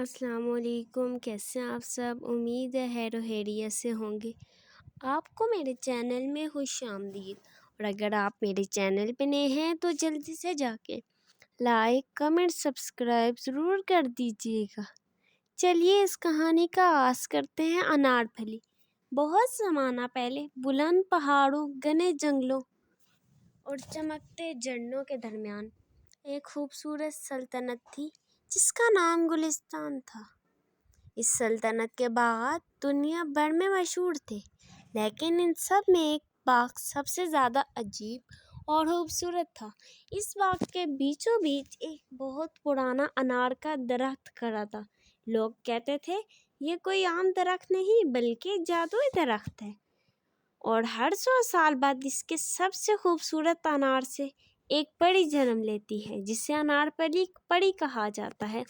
السلام علیکم، کیسے ہیں آپ سب؟ امید ہے خیر و خیریت سے ہوں گے۔ آپ کو میرے چینل میں خوش آمدید۔ اور اگر آپ میرے چینل پہ نئے ہیں تو جلدی سے جا کے لائک، کمنٹ، سبسکرائب ضرور کر دیجیے گا۔ چلیے اس کہانی کا آغاز کرتے ہیں۔ انار پھلی۔ بہت زمانہ پہلے بلند پہاڑوں، گھنے جنگلوں اور چمکتے جھرنوں کے درمیان ایک خوبصورت سلطنت تھی جس کا نام گلستان تھا۔ اس سلطنت کے باغات دنیا بھر میں مشہور تھے، لیکن ان سب میں ایک باغ سب سے زیادہ عجیب اور خوبصورت تھا۔ اس باغ کے بیچوں بیچ ایک بہت پرانا انار کا درخت کھڑا تھا۔ لوگ کہتے تھے یہ کوئی عام درخت نہیں بلکہ جادوئی درخت ہے، اور ہر 100 سال بعد اس کے سب سے خوبصورت انار سے ایک پری جنم لیتی ہے جسے انار پری کہا جاتا ہے۔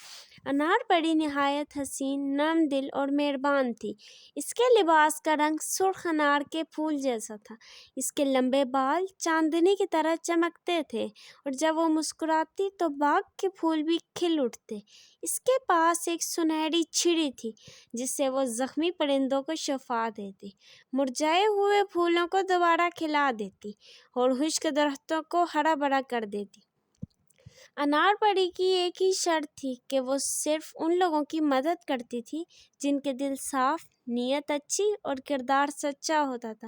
انار پری نہایت حسین، نرم دل اور مہربان تھی۔ اس کے لباس کا رنگ سرخ انار کے پھول جیسا تھا۔ اس کے لمبے بال چاندنی کی طرح چمکتے تھے، اور جب وہ مسکراتی تو باغ کے پھول بھی کھل اٹھتے۔ اس کے پاس ایک سنہری چھڑی تھی جس سے وہ زخمی پرندوں کو شفا دیتی، مرجھائے ہوئے پھولوں کو دوبارہ کھلا دیتی اور خشک درختوں کو ہرا بھرا کر دیتی۔ انار پری کی ایک ہی شرط تھی کہ وہ صرف ان لوگوں کی مدد کرتی تھی جن کے دل صاف، نیت اچھی اور کردار سچا ہوتا تھا۔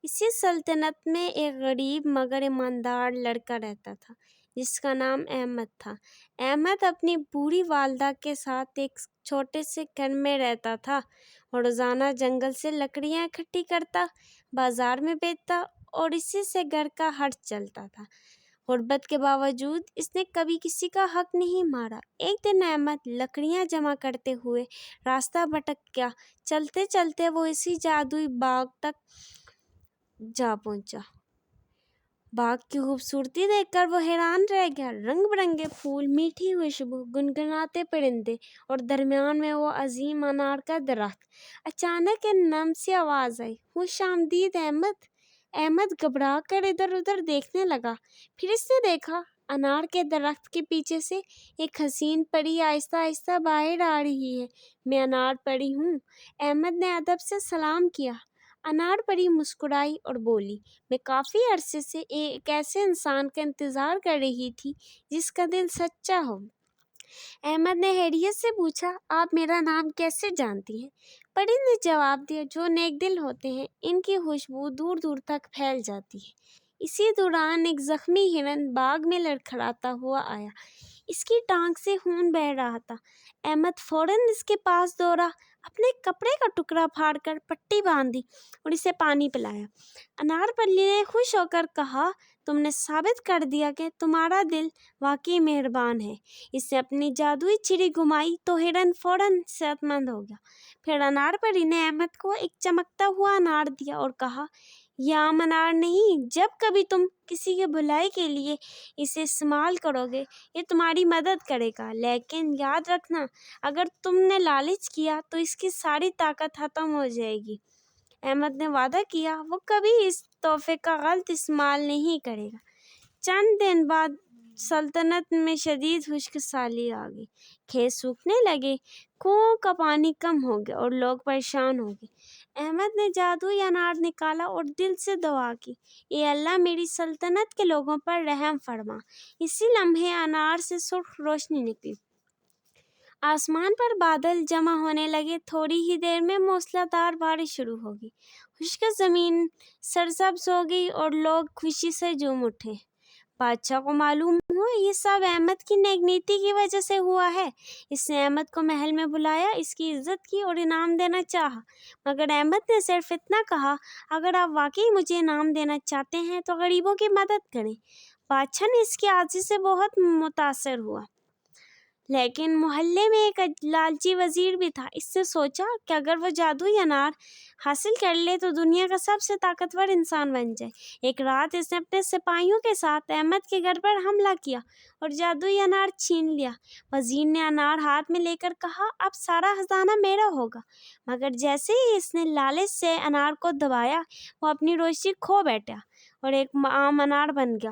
اسی سلطنت میں ایک غریب مگر ایماندار لڑکا رہتا تھا جس کا نام احمد تھا۔ احمد اپنی بوڑھی والدہ کے ساتھ ایک چھوٹے سے گھر میں رہتا تھا اور روزانہ جنگل سے لکڑیاں اکٹھی کرتا، بازار میں بیچتا اور اسی سے گھر کا خرچ چلتا تھا۔ غربت کے باوجود اس نے کبھی کسی کا حق نہیں مارا۔ ایک دن احمد لکڑیاں جمع کرتے ہوئے راستہ بھٹک گیا۔ چلتے چلتے وہ اسی جادوئی باغ تک جا پہنچا۔ باغ کی خوبصورتی دیکھ کر وہ حیران رہ گیا۔ رنگ برنگے پھول، میٹھی خوشبو، گنگناتے پرندے اور درمیان میں وہ عظیم انار کا درخت۔ اچانک ایک نرم سی آواز آئی، خوش آمدید احمد۔ احمد گھبرا کر ادھر ادھر دیکھنے لگا، پھر اس نے دیکھا انار کے درخت کے پیچھے سے ایک حسین پری آہستہ آہستہ باہر آ رہی ہے۔ میں انار پری ہوں۔ احمد نے ادب سے سلام کیا۔ انار پری مسکرائی اور بولی، میں کافی عرصے سے ایک ایسے انسان کا انتظار کر رہی تھی جس کا دل سچا ہو۔ احمد نے حیرت سے پوچھا، آپ میرا نام کیسے جانتی ہیں؟ پری نے جواب دیا، جو نیک دل ہوتے ہیں ان کی خوشبو دور دور تک پھیل جاتی ہے۔ اسی دوران ایک زخمی ہرن باغ میں لڑکھڑاتا ہوا آیا۔ اس کی ٹانگ سے خون بہہ رہا تھا۔ احمد فوراً اس کے پاس دوڑا، اپنے کپڑے کا ٹکڑا پھاڑ کر پٹی باندھی اور اسے پانی پلایا۔ انار پری نے خوش ہو کر کہا، تم نے ثابت کر دیا کہ تمہارا دل واقعی مہربان ہے۔ اس نے اپنی جادوئی چھڑی گھمائی تو ہرن فوراً صحت مند ہو گیا۔ پھر انار پری نے احمد کو ایک چمکتا ہوا انار دیا اور کہا، یہ عام انار نہیں، جب کبھی تم کسی کی بھلائی کے لیے اسے استعمال کرو گے یہ تمہاری مدد کرے گا، لیکن یاد رکھنا اگر تم نے لالچ کیا تو اس کی ساری طاقت ختم ہو جائے گی۔ احمد نے وعدہ کیا وہ کبھی اس تحفے کا غلط استعمال نہیں کرے گا۔ چند دن بعد سلطنت میں شدید خشک سالی آ گئی، کھیت سوکھنے لگے، کنوؤں کا پانی کم ہو گیا اور لوگ پریشان ہو گئے۔ احمد نے جادوئی انار نکالا اور دل سے دعا کی، اے اللہ میری سلطنت کے لوگوں پر رحم فرما۔ اسی لمحے انار سے سرخ روشنی نکلی، آسمان پر بادل جمع ہونے لگے، تھوڑی ہی دیر میں موسلا دھار بارش شروع ہو گئی، خشک زمین سرسبز ہو گئی اور لوگ خوشی سے جھوم اٹھے۔ بادشاہ کو معلوم ہوا یہ سب احمد کی نیک نیتی کی وجہ سے ہوا ہے۔ اس نے احمد کو محل میں بلایا، اس کی عزت کی اور انعام دینا چاہا، مگر احمد نے صرف اتنا کہا، اگر آپ واقعی مجھے انعام دینا چاہتے ہیں تو غریبوں کی مدد کریں۔ بادشاہ نے اس کی عاجزی سے بہت متاثر ہوا، لیکن محلے میں ایک لالچی وزیر بھی تھا۔ اس نے سوچا کہ اگر وہ جادوئی انار حاصل کر لے تو دنیا کا سب سے طاقتور انسان بن جائے۔ ایک رات اس نے اپنے سپاہیوں کے ساتھ احمد کے گھر پر حملہ کیا اور جادوئی انار چھین لیا۔ وزیر نے انار ہاتھ میں لے کر کہا، اب سارا خزانہ میرا ہوگا، مگر جیسے ہی اس نے لالچ سے انار کو دبایا وہ اپنی روشنی کھو بیٹھا اور ایک عام انار بن گیا۔